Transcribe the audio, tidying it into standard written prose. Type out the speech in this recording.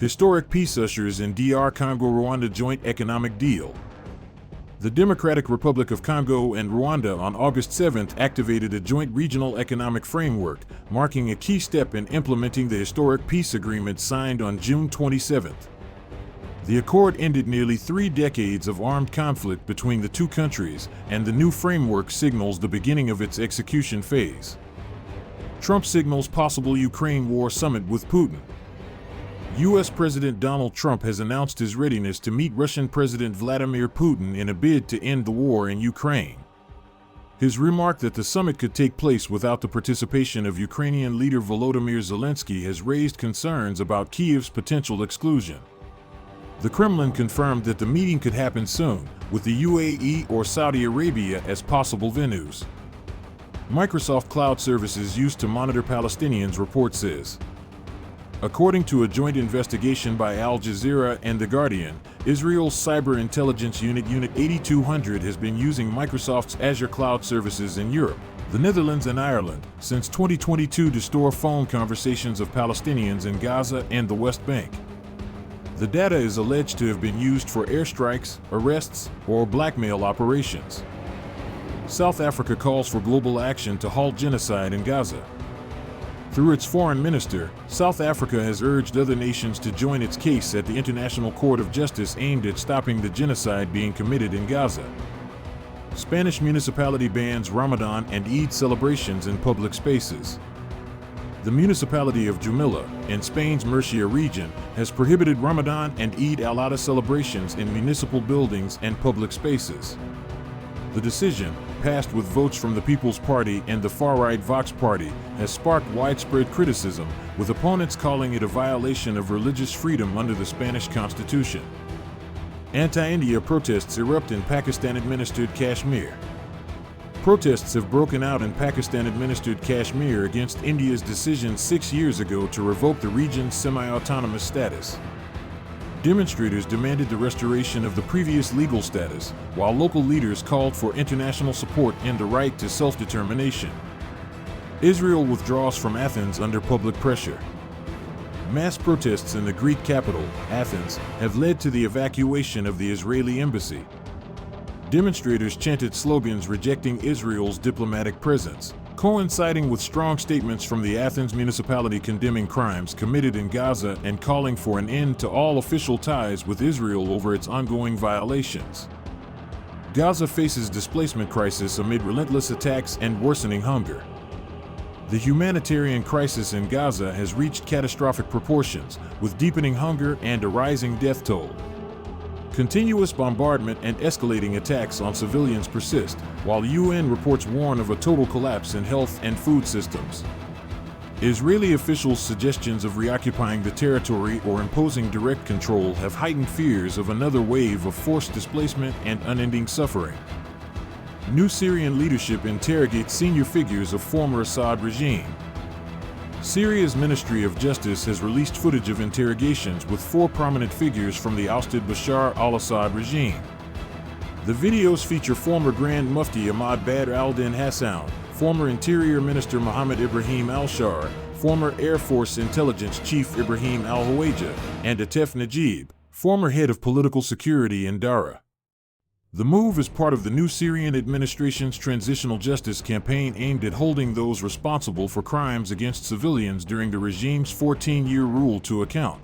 Historic peace ushers in DR Congo-Rwanda joint economic deal. The Democratic Republic of Congo and Rwanda on August 7th activated a joint regional economic framework, marking a key step in implementing the historic peace agreement signed on June 27th. The accord ended nearly 3 decades of armed conflict between the two countries, and the new framework signals the beginning of its execution phase. Trump signals possible Ukraine war summit with Putin. U.S. President Donald Trump has announced his readiness to meet Russian President Vladimir Putin in a bid to end the war in Ukraine. His remark that the summit could take place without the participation of Ukrainian leader Volodymyr Zelensky has raised concerns about Kyiv's potential exclusion. The Kremlin confirmed that the meeting could happen soon, with the UAE or Saudi Arabia as possible venues. Microsoft Cloud services used to monitor Palestinians, report says. According to a joint investigation by Al Jazeera and The Guardian, Israel's cyber intelligence unit Unit 8200 has been using Microsoft's Azure cloud services in Europe, the Netherlands and Ireland since 2022 to store phone conversations of Palestinians in Gaza and the West Bank. The data is alleged to have been used for airstrikes, arrests, or blackmail operations. South Africa calls for global action to halt genocide in Gaza. Through its foreign minister, South Africa has urged other nations to join its case at the International Court of Justice aimed at stopping the genocide being committed in Gaza. Spanish municipality bans Ramadan and Eid celebrations in public spaces. The municipality of Jumilla, in Spain's Murcia region, has prohibited Ramadan and Eid al-Adha celebrations in municipal buildings and public spaces. The decision, passed with votes from the People's Party and the far-right Vox Party, has sparked widespread criticism, with opponents calling it a violation of religious freedom under the Spanish Constitution. Anti-India protests erupt in Pakistan-administered Kashmir. Protests have broken out in Pakistan-administered Kashmir against India's decision 6 years ago to revoke the region's semi-autonomous status. Demonstrators demanded the restoration of the previous legal status, while local leaders called for international support and the right to self-determination. Israel withdraws from Athens under public pressure. Mass protests in the Greek capital, Athens, have led to the evacuation of the Israeli embassy. Demonstrators chanted slogans rejecting Israel's diplomatic presence, coinciding with strong statements from the Athens municipality condemning crimes committed in Gaza and calling for an end to all official ties with Israel over its ongoing violations. Gaza faces displacement crisis amid relentless attacks and worsening hunger. The humanitarian crisis in Gaza has reached catastrophic proportions, with deepening hunger and a rising death toll. Continuous bombardment and escalating attacks on civilians persist, while UN reports warn of a total collapse in health and food systems. Israeli officials' suggestions of reoccupying the territory or imposing direct control have heightened fears of another wave of forced displacement and unending suffering. New Syrian leadership interrogates senior figures of former Assad regime. Syria's Ministry of Justice has released footage of interrogations with 4 prominent figures from the ousted Bashar al-Assad regime. The videos feature former Grand Mufti Ahmad Badr al-Din Hassan, former Interior Minister Mohammed Ibrahim al-Shar, former Air Force Intelligence Chief Ibrahim al-Hawaja, and Atef Najib, former head of political security in Dara. The move is part of the new Syrian administration's transitional justice campaign aimed at holding those responsible for crimes against civilians during the regime's 14-year rule to account.